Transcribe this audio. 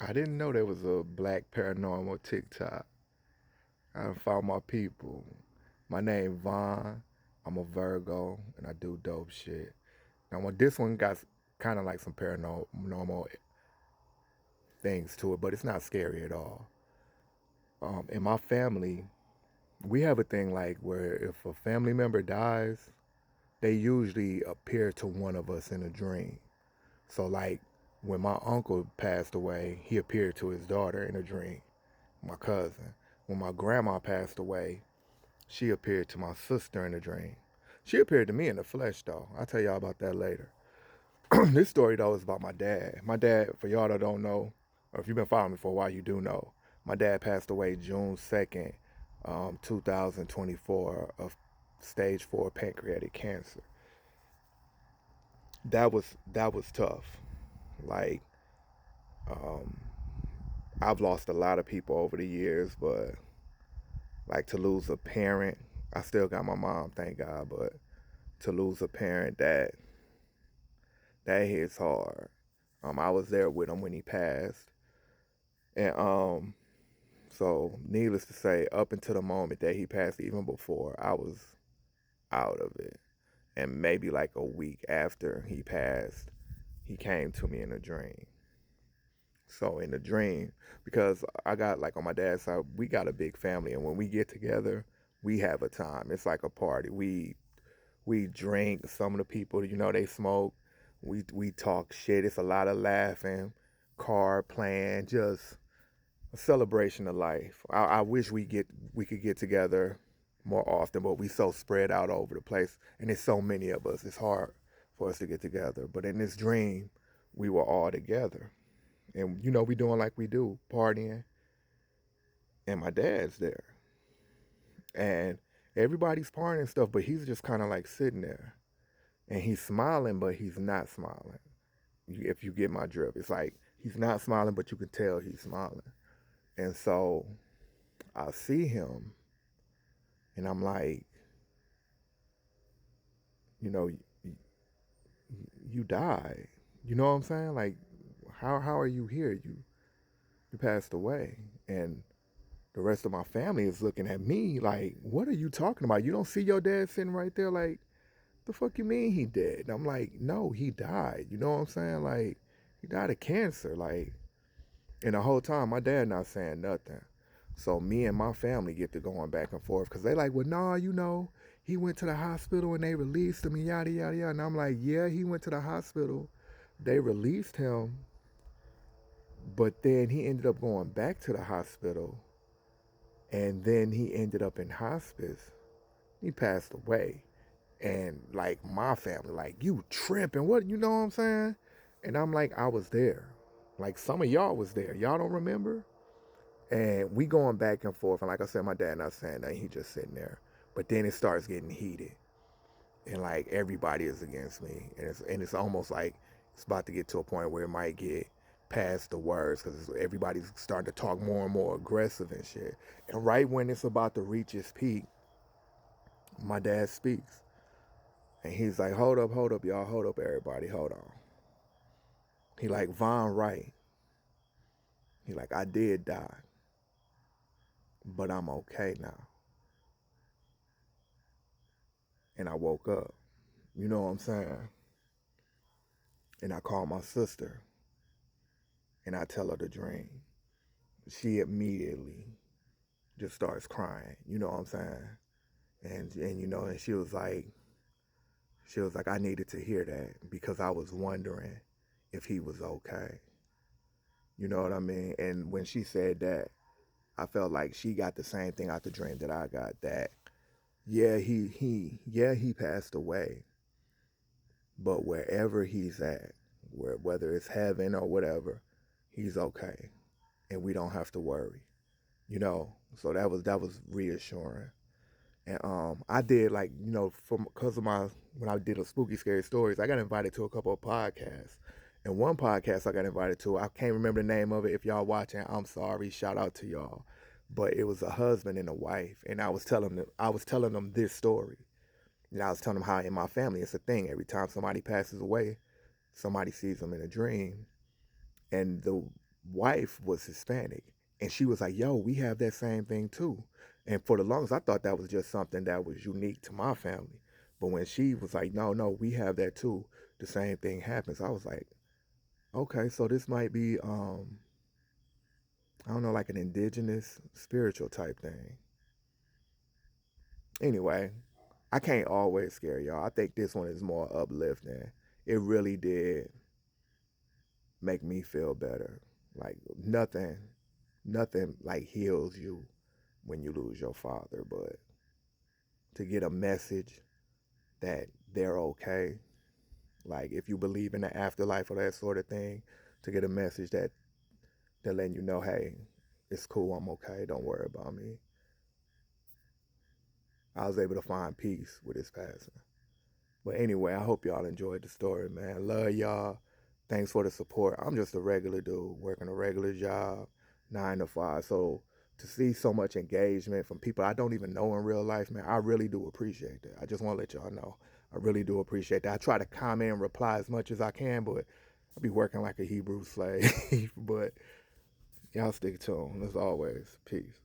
I didn't know there was a black paranormal TikTok. I done found my people. My name Vaughn. I'm a Virgo and I do dope shit. Now, this one got kind of like some paranormal things to it, but it's not scary at all. In my family, we have a thing like where if a family member dies, they usually appear to one of us in a dream. So, like when my uncle passed away, he appeared to his daughter in a dream, my cousin. When my grandma passed away, she appeared to my sister in a dream. She appeared to me in the flesh, though. I'll tell y'all about that later. This story, though, is about my dad. My dad, for y'all that don't know, or if you've been following me for a while, you do know. My dad passed away June 2nd, 2024, of stage 4 pancreatic cancer. That was tough. Like, um, I've lost a lot of people over the years, but like to lose a parent, I still got my mom, thank God, but to lose a parent that hits hard. I was there with him when he passed, and so needless to say, up until the moment that he passed, even before, I was out of it. And maybe like a week after he passed, he came to me in a dream. So in the dream, because I got like on my dad's side, we got a big family, and when we get together, we have a time. It's like a party. We drink. Some of the people, they smoke. We talk shit. It's a lot of laughing, card playing, just a celebration of life. I wish we could get together more often, but we so spread out over the place, and there's so many of us. It's hard for us to get together. But in this dream, we were all together, and we doing like we do, partying, and my dad's there, and everybody's partying and stuff, but he's just kind of like sitting there, and he's smiling, but he's not smiling. If you get my drift, it's like he's not smiling, but you can tell he's smiling. And so I see him, and I'm like, you know, you died. You know what I'm saying? Like, how are you here? You passed away, and the rest of my family is looking at me like, what are you talking about? You don't see your dad sitting right there, like, the fuck you mean he dead? And I'm like, no, he died. You know what I'm saying? Like, he died of cancer. Like, and the whole time, my dad not saying nothing. So me and my family get to going back and forth because they like, well, nah, he went to the hospital and they released him and yada, yada, yada. And I'm like, yeah, he went to the hospital. They released him, but then he ended up going back to the hospital, and then he ended up in hospice. He passed away. And like my family, like, you tripping. What, you know what I'm saying? And I'm like, I was there. Like some of y'all was there. Y'all don't remember? And we going back and forth. And like I said, my dad not saying that. He just sitting there. But then it starts getting heated. And like everybody is against me. And it's almost like it's about to get to a point where it might get past the words because everybody's starting to talk more and more aggressive and shit. And right when it's about to reach its peak, my dad speaks. And he's like, hold up, y'all. Hold up, everybody. Hold on. He like, Von Wright. He like, I did die, but I'm okay now. And I woke up. You know what I'm saying? And I call my sister and I tell her the dream. She immediately just starts crying. You know what I'm saying? And she was like, I needed to hear that because I was wondering if he was okay. You know what I mean? And when she said that, I felt like she got the same thing out the dream that I got. That he passed away, but wherever he's at, whether it's heaven or whatever, he's okay, and we don't have to worry. So that was reassuring. And I did, like, from because of my when I did a spooky scary stories, I got invited to a couple of podcasts. And one podcast I got invited to, I can't remember the name of it. If y'all watching, I'm sorry. Shout out to y'all. But it was a husband and a wife, and I was telling them this story. And I was telling them how in my family it's a thing. Every time somebody passes away, somebody sees them in a dream, and wife was Hispanic, and she was like, "Yo, we have that same thing too." And for the longest, I thought that was just something that was unique to my family. But when she was like, "No, no, we have that too," the same thing happens. I was like, "Okay, so this might be, I don't know, like an indigenous spiritual type thing." Anyway, I can't always scare y'all. I think this one is more uplifting. It really did make me feel better. Like nothing like heals you when you lose your father, but to get a message that they're okay, like if you believe in the afterlife or that sort of thing, to get a message that they're letting you know, hey, it's cool, I'm okay, don't worry about me. I was able to find peace with his passing. But anyway, I hope y'all enjoyed the story, man. Love y'all. Thanks for the support. I'm just a regular dude working a regular job, 9 to 5. So to see so much engagement from people I don't even know in real life, man, I really do appreciate that. I just want to let y'all know. I really do appreciate that. I try to comment and reply as much as I can, but I be working like a Hebrew slave. But y'all stick tuned as always. Peace.